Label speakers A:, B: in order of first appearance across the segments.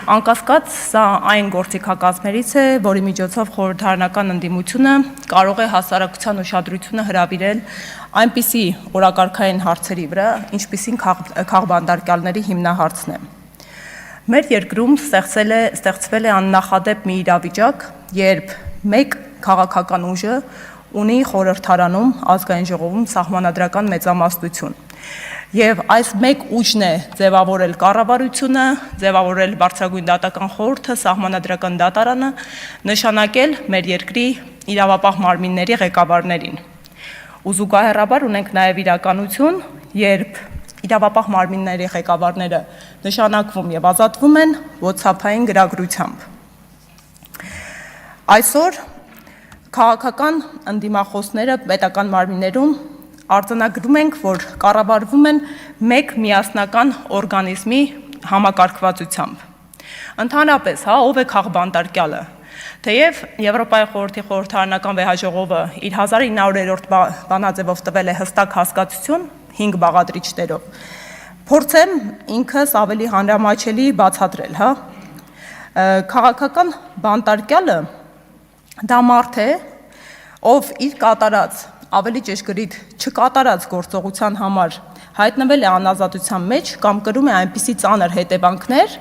A: Անկասկած, սա այն գործիքակազմերից է, որի միջոցով խորհրդարանական ընդդիմությունը կարող է հասարակության ուշադրությունը հրավիրել այնպիսի օրակարգային հարցերի վրա, ինչպիսին քաղբանտարկյալների հիմնահարցն է։ Մեր երկրում ստեղծվել է աննախադեպ մի իրավիճակ, երբ մեկ քաղաքական ուժը ունի խորհրդարանում, ազգային ժողովում սահմանադրական մեծամասնություն։ Եվ այս մեկ ուժն է ձևավորել կառավարությունը, ձևավորել Բարձրագույն դատական խորհուրդը, սահմանադրական դատարանը, նշանակել մեր երկրի իրավապահ մարմինների ղեկավարներին։ Ու զուգահեռաբար ունենք նաև իրականություն, երբ իրավապահ մարմինների ղեկավարները նշանակվում եւ ազատվում են WhatsApp-ային գրագրությամբ։ Այսօր քաղաքական ընդդիմախոսները պետական մարմիններում արձանագրում ենք, որ կառավարվում են մեկ միասնական օրգանիզմի համակարգվածությամբ։ Ընդհանրապես, ով է քաղբանտարկյալը։ Թեև Եվրոպայի խորհրդի խորհրդարանական վեհաժողովը իր 1900-րդ բանաձևով տվել է հստակ հասկացություն 5 բաղադրիչներով, փորձեմ ինքս ավելի հանրամատչելի բացատրել, Քաղաքական բանտարկյալը դա մարդ է, ով իր կատարած, ավելի ճշգրիտ չկատարած գործողության համար հայտնվել է անազատության մեջ կամ կրում է այնպիսի ծանր հետևանքներ,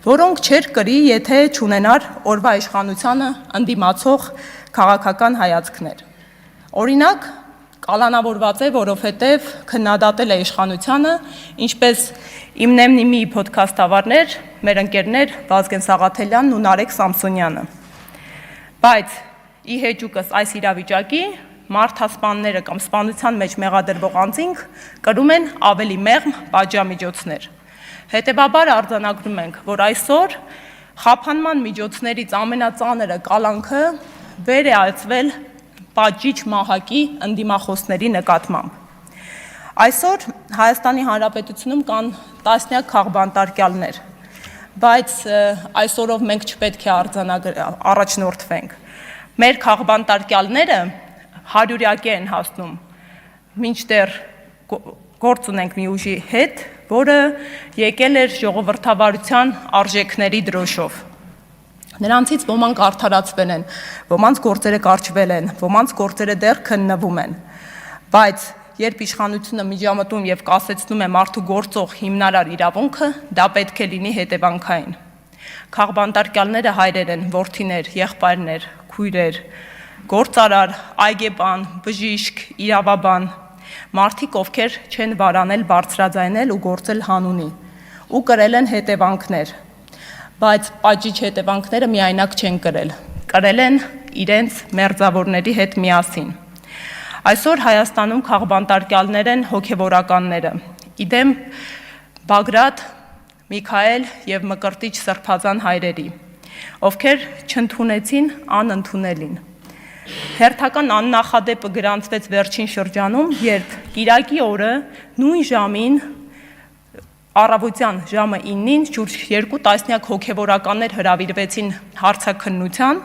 A: որոնք չէր կրի, եթե չունենար օրվա իշխանությանը ընդդիմացող քաղաքական հայացքներ։ Օրինակ, կալանավորված է, որովհետև քննադատել է իշխանությանը, ինչպես իմ նեմնիմի փոդքասթավարներ, մեր ընկերներ Վազգեն Սաղաթելյանն ու Նարեկ Սամսոնյանը։ Բայց ի հեճուկս այս իրավիճակի մարդասպանները կամ սպանության մեջ մեղադրվող անձինք կրում են ավելի մեղմ պատժամիջոցներ։ Հետևաբար արձանագրում ենք, որ այսօր խափանման միջոցներից ամենածանրը կալանքը վեր է ածվել պատժիչ մահակի ընդդիմախոսների նկատմամբ։ Այսօր Հայաստանի Հանրապետությունում կան տասնյակ քաղբանտարկյալներ, բայց այսօրով մենք չպետք է առաջնորդվենք։ Մեր քաղբանտարկյալները հարյուրյակի են հասնում, մինչդեռ գործ ունենք մի ուժի հետ, որը եկել էր ժողովրդավարության արժեքների դրոշով։ Նրանցից ոմանք արդարացվել են, ոմանց գործերը կարճվել են, ոմանց գործերը դեռ քննվում են, բայց երբ իշխանությունը միջամտում եւ կասեցնում է մարդու գործող հիմնարար իրավունքը, դա պետք է լինի հետևանքային։ Քաղբանտարկյալները հայրեր են, որդիներ, եղբայրներ, քույրեր, գործարար, այգեպան, բժիշկ, իրավաբան, մարդիկ, ովքեր չեն վարանել, բարձրաձայնել ու գործել հանունի, ու կրել են հետևանքներ, բայց պատժիչ հետևանքները միայնակ չեն կրել են իրենց մերձավորների հետ միասին։ Այսօր Հայաստանում քաղբանտարկյալներ են հոգևորականները, իդեմ Բագրատ, Միքայել եւ Մկրտիչ Սրբազան հայրերի, ովքեր չընդունեցին անընդունելին։ Հերթական աննախադեպը գրանցվեց վերջին շրջանում, երբ Կիրակի օրը նույն ժամին առավոտյան ժամը 9-ին շուրջ 2 տասնյակ հոգևորականներ հրավիրվեցին հարցաքննության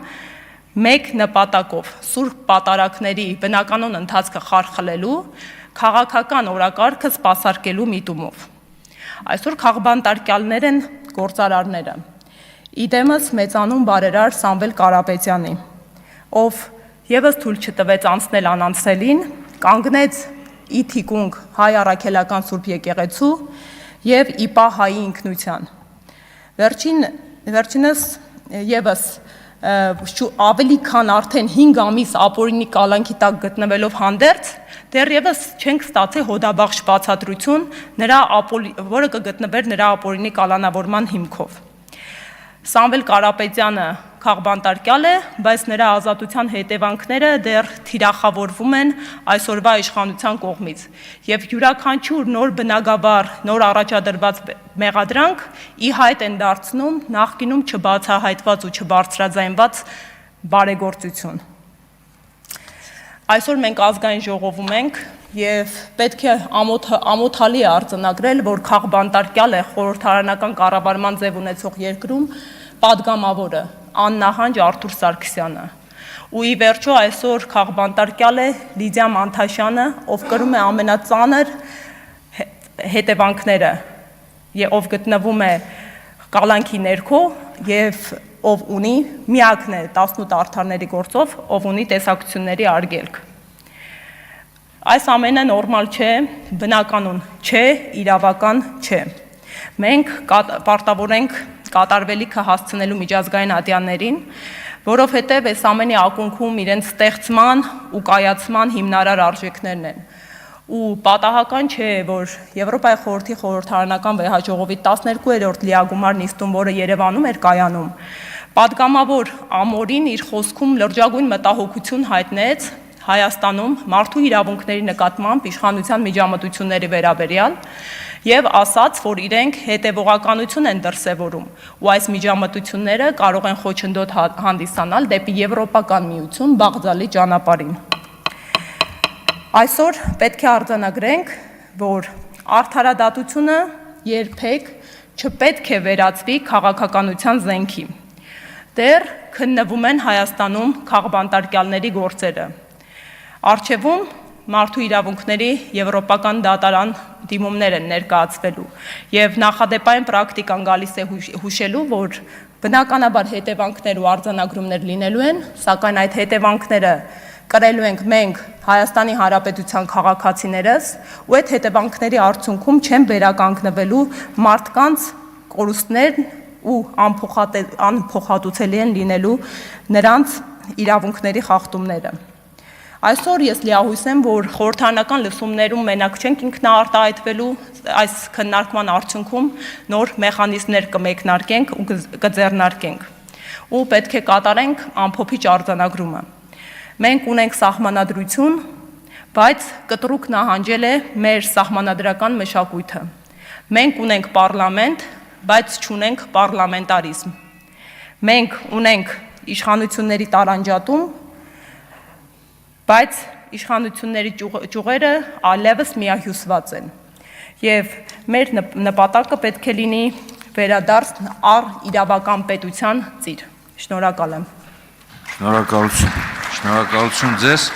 A: մեկ նպատակով՝ սուրբ պատարագների բնականոն ընթացքը խարխլելու, քաղաքական օրակարգը սպասարկելու միտումով։ Այսօր քաղբանտարկյալներ են գործարարները։ Իդեմս մեծանուն բարերար Սամվել Կարապետյանի, ով եւս թույլ չտվեց անցնել անանցելին, կանգնեց ի թիկունք հայ առաքելական Սուրբ եկեղեցու եւ իպա հայի ինքնության։ Վերջինս եւս ավելի քան արդեն 5 ամիս ապօրինի կալանքի տակ գտնվելով հանդերձ, դեռևս չենք ստացել հոդաբաշխ բացատրություն, որը կգտնվեր նրա ապօրինի կալանավորման հիմքով։ Սամվել Կարապետյանը քաղբանտարկյալ է, բայց նրա ազատության հետևանքները դեռ թիրախավորվում են այսօրվա իշխանության կողմից, եւ յուրաքանչյուր նոր բնագավառ, նոր առաջադրված մեղադրանք ի հայտ են դարձնում նախկինում չբացահայտված ու չբարձրաձայնված բարեգործություն։ Այսօր մենք ազգային ժողովում ենք եւ պետք է ամոթալի արձանագրել, որ քաղբանտարկյալ է խորհրդարանական կառավարման ձև ունեցող երկրում պատգամավորը աննահանջ Արթուր Սարգսյանը։ Ու ի վերջո այսօր քաղբանտարկյալ է Լիդիա Մանթաշյանը, ով կրում է ամենածանր հետևանքները, ով գտնվում է կալանքի ներքո եւ ով ունի միակն է 18 արդարների գործով, ով ունի տեսակցությունների արգելք։ Այս ամենը նորմալ չէ, բնականon չէ, իրավական չէ։ Մենք պարտավոր ենք կատարվելիքը հասցնելու միջազգային ատյաններին, որովհետև այս ամենի ակունքում իրենց ստեղծման ու կայացման հիմնարար արժեքներն են։ Ու պատահական չէ, որ Եվրոպայի խորհրդի խորհրդարանական վեհաժողովի 12-րդ լիագումար նիստում, որը Երևանում էր կայանում, պատգամավոր Ամորին իր խոսքում լրջագույն մտահոգություն հայտնեց Հայաստանում մարդու իրավունքների նկատմամբ իշխանության միջամտությունների վերաբերյալ եւ ասաց, որ իրենք հետեւողականություն են դրսեւորում ու այս միջամտությունները կարող են խոչընդոտ հանդիսանալ դեպի Եվրոպական միություն բաղձալի ճանապարհին։ Այսօր պետք է արձանագրենք, որ արդարադատությունը երբեք չպետք է վերածվի քաղաքականության զենքի։ Դեռ քննվում են Հայաստանում քաղբանտարկյալների գործերը։ Առջևում մարդու իրավունքների եվրոպական դատարան դիմումներ են ներկայացվելու եւ նախադեպային պրակտիկան գալիս է հուշելու, որ բնականաբար հետևանքներ ու արձանագրումներ լինելու են, սակայն այդ հետևանքները կրելու ենք մենք Հայաստանի Հանրապետության քաղաքացիներս ու այդ հետևանքների արդյունքում չեն վերականգնվելու մարդկանց կորուստներն ու անփոխհատուցելի են լինելու նրանց իրավունքների խախտումները։ Այսօր ես լիահույս եմ, որ խորհրդարանական լսումներում մենակ չենք ինքնաարտահայտվելու, այս քննարկման արդյունքում նոր մեխանիզմներ կմեկնարկենք ու կձեռնարկենք ու պետք է կատարենք ամփոփիչ արձանագրումը։ Մենք ունենք սահմանադրություն, բայց կտրուկ նահանջել է մեր սահմանադրական մշակույթը։ Մենք ունենք պարլամենտ, բայց չունենք պարլամենտարիզմ։ Մենք ունենք իշխանությունների տարանջատում, բայց իշխանությունների ճյուղերը այլևս միահյուսված են։ Եվ մեր նպատակը պետք է լինի վերադարձ առ իրավական պետության ծիր։ Շնորհակալ եմ։
B: Շնորհակալություն ձեզ։